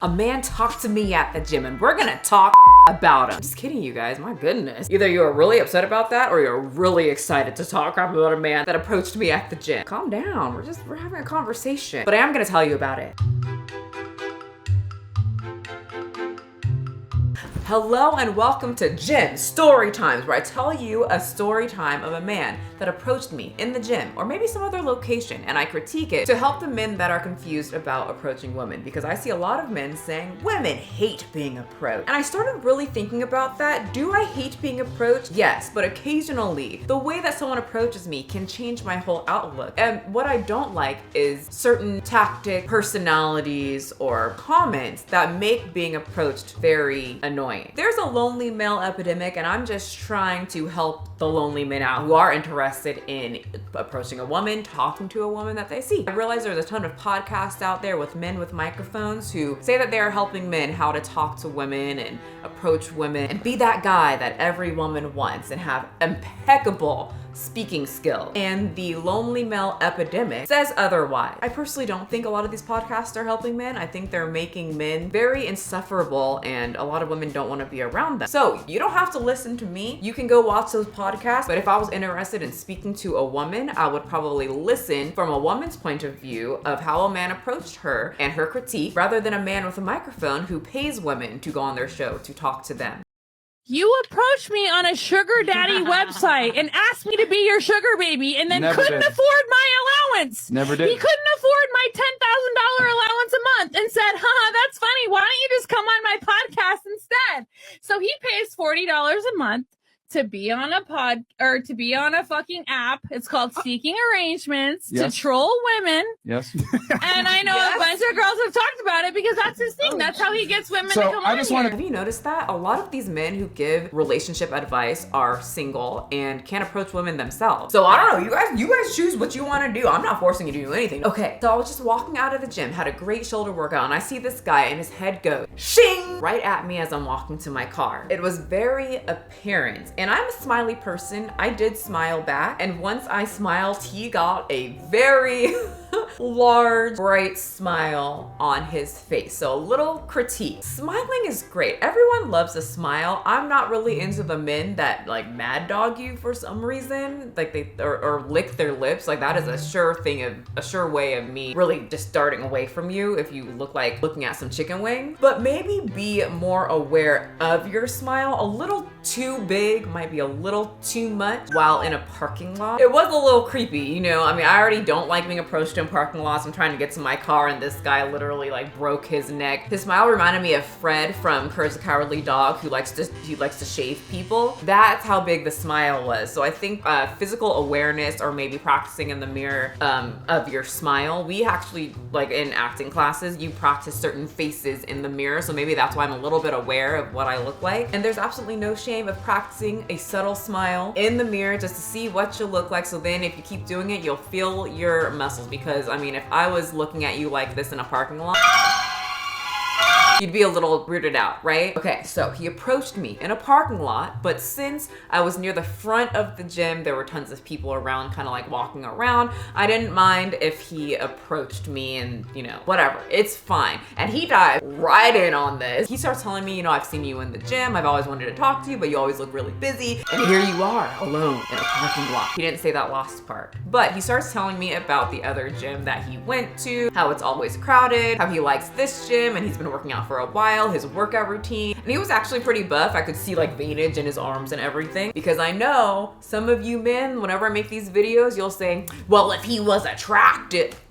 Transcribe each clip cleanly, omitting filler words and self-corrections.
A man talked to me at the gym and we're gonna talk about him. Just kidding, you guys, my goodness. Either you're really upset about that or you're really excited to talk crap about a man that approached me at the gym. Calm down, we're having a conversation. But I am gonna tell you about it. Hello and welcome to Gym Story Times, where I tell you a story time of a man that approached me in the gym or maybe some other location, and I critique it to help the men that are confused about approaching women, because I see a lot of men saying women hate being approached. And I started really thinking about that. Do I hate being approached? Yes, but occasionally the way that someone approaches me can change my whole outlook. And what I don't like is certain tactic, personalities, or comments that make being approached very annoying. There's a lonely male epidemic, and I'm just trying to help the lonely men out who are interested in approaching a woman, talking to a woman that they see. I realize there's a ton of podcasts out there with men with microphones who say that they are helping men how to talk to women and approach women and be that guy that every woman wants and have impeccable speaking skill. And the lonely male epidemic says otherwise. I personally don't think a lot of these podcasts are helping men. I think they're making men very insufferable, and a lot of women don't want to be around them. So you don't have to listen to me. You can go watch those podcasts, but if I was interested in speaking to a woman, I would probably listen from a woman's point of view of how a man approached her and her critique, rather than a man with a microphone who pays women to go on their show to talk to them. You approached me on a sugar daddy website and asked me to be your sugar baby, and then couldn't afford my allowance. Never did. He couldn't afford my $10,000 allowance a month and said, haha, that's funny. Why don't you just come on my podcast instead? So he pays $40 a month to be on to be on a fucking app. It's called Seeking Arrangements, Yes. to troll women. Yes. And I know a bunch of girls have talked about it because that's his thing. That's how he gets women So, to come I on just here. wanna- Have you noticed that? A lot of these men who give relationship advice are single and can't approach women themselves. So I don't know, you guys choose what you want to do. I'm not forcing you to do anything. Okay, so I was just walking out of the gym, had a great shoulder workout, and I see this guy and his head goes shing right at me as I'm walking to my car. It was very apparent. And I'm a smiley person. I did smile back. And once I smiled, he got a very large, bright smile on his face. So a little critique. Smiling is great. Everyone loves a smile. I'm not really into the men that like mad dog you for some reason. Like they or lick their lips. Like that is a sure way of me really just darting away from you if you look like looking at some chicken wings. But maybe be more aware of your smile. A little too big might be a little too much while in a parking lot. It was a little creepy, you know. I mean, I already don't like being approached in parking lots. I'm trying to get to my car and this guy literally like broke his neck. His smile reminded me of Fred from Courage the Cowardly Dog, who likes to shave people. That's how big the smile was. So I think physical awareness, or maybe practicing in the mirror of your smile. We actually, like in acting classes, you practice certain faces in the mirror. So maybe that's why I'm a little bit aware of what I look like. And there's absolutely no shame of practicing a subtle smile in the mirror just to see what you look like. So then if you keep doing it, you'll feel your muscles. Because I mean, if I was looking at you like this in a parking lot, you'd be a little weirded out, right? Okay, so he approached me in a parking lot, but since I was near the front of the gym, there were tons of people around, kind of like walking around. I didn't mind if he approached me and, you know, whatever, it's fine. And he dived right in on this. He starts telling me, you know, I've seen you in the gym. I've always wanted to talk to you, but you always look really busy. And here you are, alone in a parking lot. He didn't say that last part, but he starts telling me about the other gym that he went to, how it's always crowded, how he likes this gym, and he's been working out for a while, his workout routine. And he was actually pretty buff. I could see like veinage in his arms and everything, because I know some of you men, whenever I make these videos, you'll say, well, if he was attractive,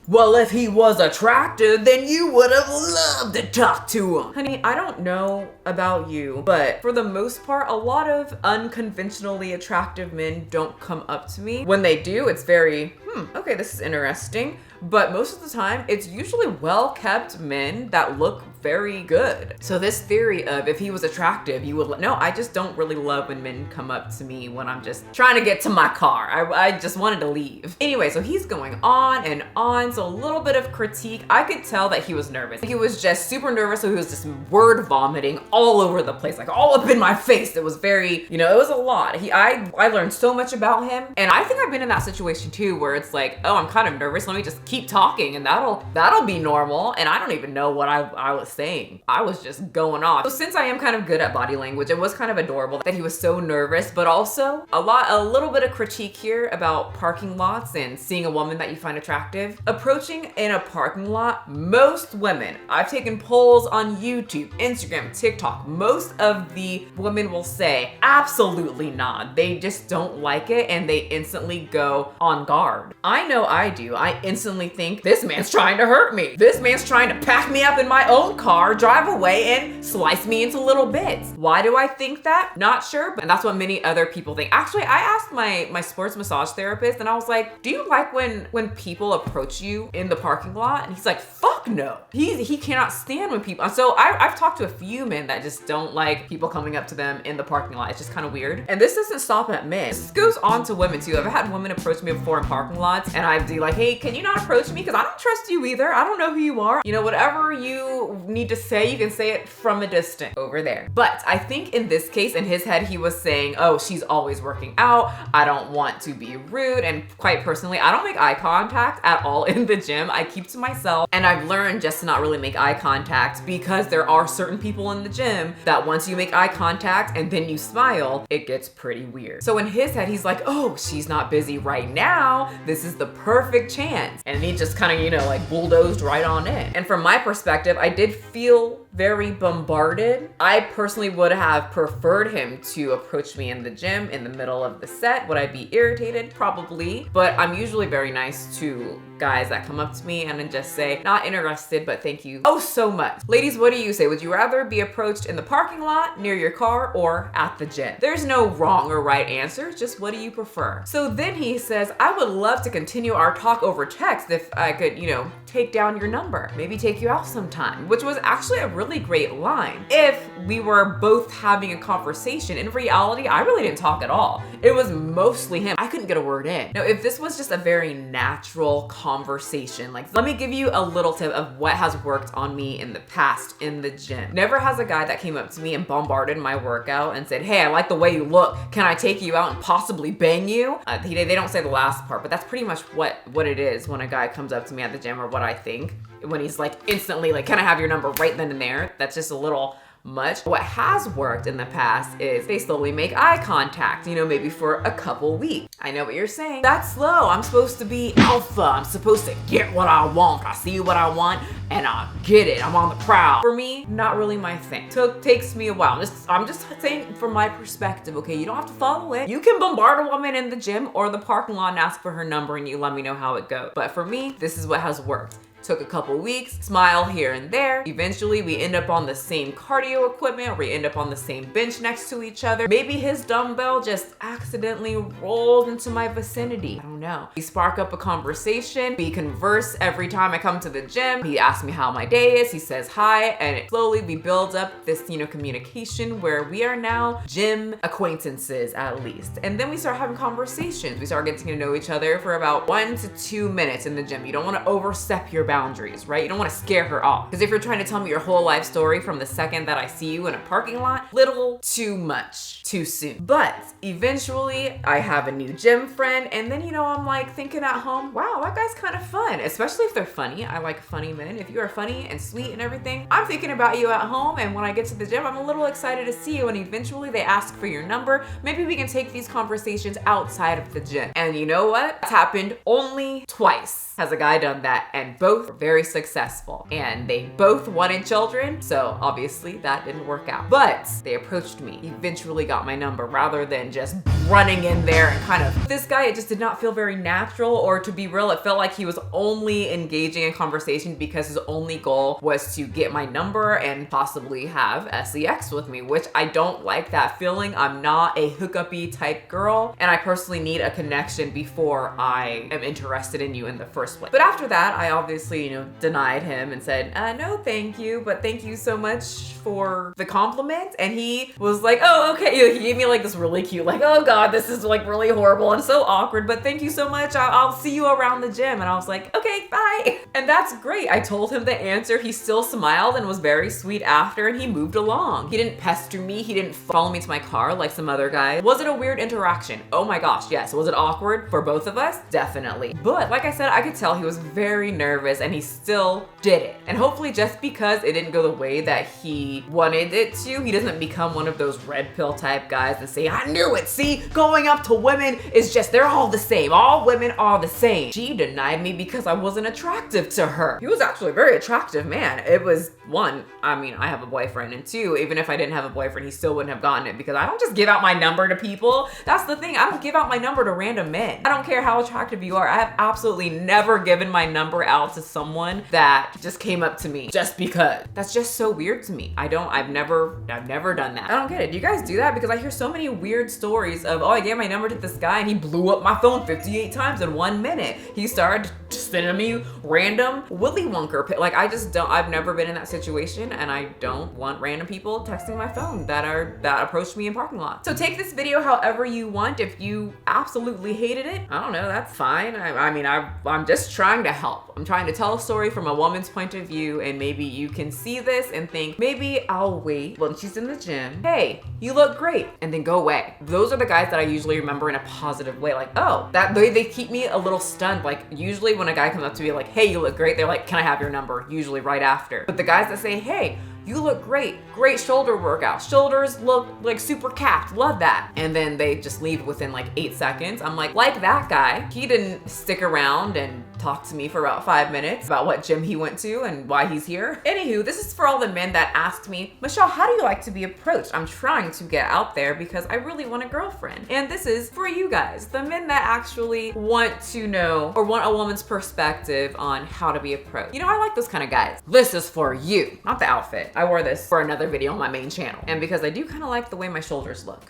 then you would have loved to talk to him. Honey, I don't know about you, but for the most part, a lot of unconventionally attractive men don't come up to me. When they do, it's very, okay, this is interesting. But most of the time, it's usually well-kept men that look very good. So this theory of if he was attractive, you would, no, I just don't really love when men come up to me when I'm just trying to get to my car. I just wanted to leave. Anyway, so he's going on and on. So a little bit of critique. I could tell that he was nervous. He was just super nervous. So he was just word vomiting all over the place, like all up in my face. It was very, you know, it was a lot. I learned so much about him. And I think I've been in that situation too, where it's like, oh, I'm kind of nervous. Let me just keep talking and that'll be normal. And I don't even know what I was saying. I was just going off. So since I am kind of good at body language, it was kind of adorable that he was so nervous, but also a little bit of critique here about parking lots and seeing a woman that you find attractive. Approaching in a parking lot, most women, I've taken polls on YouTube, Instagram, TikTok, most of the women will say, absolutely not. They just don't like it and they instantly go on guard. I know I do. I instantly think, this man's trying to hurt me. This man's trying to pack me up in my own car, drive away, and slice me into little bits. Why do I think that? Not sure, but that's what many other people think. Actually, I asked my sports massage therapist and I was like, do you like when people approach you in the parking lot? And he's like, fuck no. He cannot stand when people, so I've talked to a few men that just don't like people coming up to them in the parking lot. It's just kind of weird. And this doesn't stop at men. This goes on to women too. I've had women approach me before in parking lots and I'd be like, hey, can you not approach me? Because I don't trust you either. I don't know who you are. You know, whatever you need to say, you can say it from a distance over there. But I think in this case, in his head, he was saying, oh, she's always working out. I don't want to be rude. And quite personally, I don't make eye contact at all in the gym. I keep to myself. And I've learned just to not really make eye contact because there are certain people in the gym that once you make eye contact and then you smile, it gets pretty weird. So in his head, he's like, oh, she's not busy right now. This is the perfect chance. And he just kind of, you know, like bulldozed right on in. And from my perspective, I did feel very bombarded. I personally would have preferred him to approach me in the gym in the middle of the set. Would I be irritated? Probably. But I'm usually very nice to guys that come up to me and then just say, not interested, but thank you oh so much. Ladies, what do you say? Would you rather be approached in the parking lot, near your car, or at the gym? There's no wrong or right answer, just what do you prefer? So then he says, I would love to continue our talk over text if I could, you know, take down your number, maybe take you out sometime, which was actually a really great line. If we were both having a conversation, in reality, I really didn't talk at all. It was mostly him. I couldn't get a word in. Now, if this was just a very natural conversation, like, let me give you a little tip of what has worked on me in the past in the gym. Never has a guy that came up to me and bombarded my workout and said, hey, I like the way you look. Can I take you out and possibly bang you? They don't say the last part, but that's pretty much what it is when a guy comes up to me at the gym, or what I think. When he's like instantly like, can I have your number right then and there? That's just a little much. What has worked in the past is they slowly make eye contact, you know, maybe for a couple weeks. I know what you're saying. That's slow. I'm supposed to be alpha. I'm supposed to get what I want. I see what I want and I get it. I'm on the prowl. For me, not really my thing. Takes me a while. I'm just saying from my perspective, okay? You don't have to follow it. You can bombard a woman in the gym or the parking lot and ask for her number and you let me know how it goes. But for me, this is what has worked. Took a couple weeks, smile here and there. Eventually we end up on the same cardio equipment, or we end up on the same bench next to each other. Maybe his dumbbell just accidentally rolled into my vicinity. I don't know. We spark up a conversation. We converse every time I come to the gym. He asks me how my day is. He says hi, and slowly we build up this, you know, communication where we are now gym acquaintances at least. And then we start having conversations. We start getting to know each other for about 1 to 2 minutes in the gym. You don't want to overstep your boundaries, right? You don't want to scare her off. Because if you're trying to tell me your whole life story from the second that I see you in a parking lot, little too much, too soon. But eventually I have a new gym friend, and then, you know, I'm like thinking at home, wow, that guy's kind of fun, especially if they're funny. I like funny men. If you are funny and sweet and everything, I'm thinking about you at home, and when I get to the gym, I'm a little excited to see you, and eventually they ask for your number. Maybe we can take these conversations outside of the gym. And you know what? It's happened only twice. Has a guy done that, and both were very successful, and they both wanted children, so obviously that didn't work out. But they approached me, eventually got my number, rather than just running in there and kind of, this guy, it just did not feel very natural, or to be real, it felt like he was only engaging in conversation because his only goal was to get my number and possibly have sex with me, which I don't like that feeling. I'm not a hookup-y type girl, and I personally need a connection before I am interested in you in the first place. But after that, I obviously obviously, denied him and said, no, thank you, but thank you so much for the compliment. And he was like, oh, okay. He gave me like this really cute, like, oh God, this is like really horrible and so awkward, but thank you so much. I'll see you around the gym. And I was like, okay, bye. And that's great. I told him the answer. He still smiled and was very sweet after, and he moved along. He didn't pester me. He didn't follow me to my car like some other guys. Was it a weird interaction? Oh my gosh, yes. Was it awkward for both of us? Definitely. But like I said, I could tell he was very nervous and he still did it. And hopefully just because it didn't go the way that he wanted it to, he doesn't become one of those red pill type guys and say, I knew it. See, going up to women is just, they're all the same. All women are the same. She denied me because I wasn't attractive to her. He was actually a very attractive man. It was one, I mean, I have a boyfriend, and two, even if I didn't have a boyfriend, he still wouldn't have gotten it because I don't just give out my number to people. That's the thing. I don't give out my number to random men. I don't care how attractive you are. I have absolutely never given my number out to someone that just came up to me just because. That's just so weird to me. I've never done that. I don't get it. Do you guys do that? Because I hear so many weird stories of, oh, I gave my number to this guy and he blew up my phone 58 times in 1 minute. He started just sending me random Willy Wonka. Like, I've never been in that situation, and I don't want random people texting my phone that approached me in parking lots. So take this video however you want. If you absolutely hated it, I don't know, that's fine. I'm just trying to help. I'm trying to tell a story from a woman's point of view, and maybe you can see this and think, maybe I'll wait when she's in the gym. Hey, you look great, and then go away. Those are the guys that I usually remember in a positive way. Like, oh, that they keep me a little stunned. Like, usually when a guy comes up to me like, hey, you look great, they're like, can I have your number? Usually right after. But the guys that say, hey, you look great, great shoulder workout, shoulders look like super capped, love that. And then they just leave within like 8 seconds. I'm like that guy, he didn't stick around and talk to me for about 5 minutes about what gym he went to and why he's here. Anywho, this is for all the men that asked me, Michelle, how do you like to be approached? I'm trying to get out there because I really want a girlfriend. And this is for you guys, the men that actually want to know or want a woman's perspective on how to be approached. I like those kind of guys. This is for you, not the outfit. I wore this for another video on my main channel, and because I do kind of like the way my shoulders look.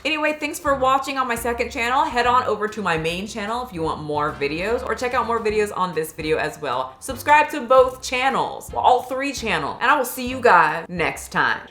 Anyway, thanks for watching on my second channel. Head on over to my main channel if you want more videos, or check out more videos on this video as well. Subscribe to both channels, all 3 channels, and I will see you guys next time.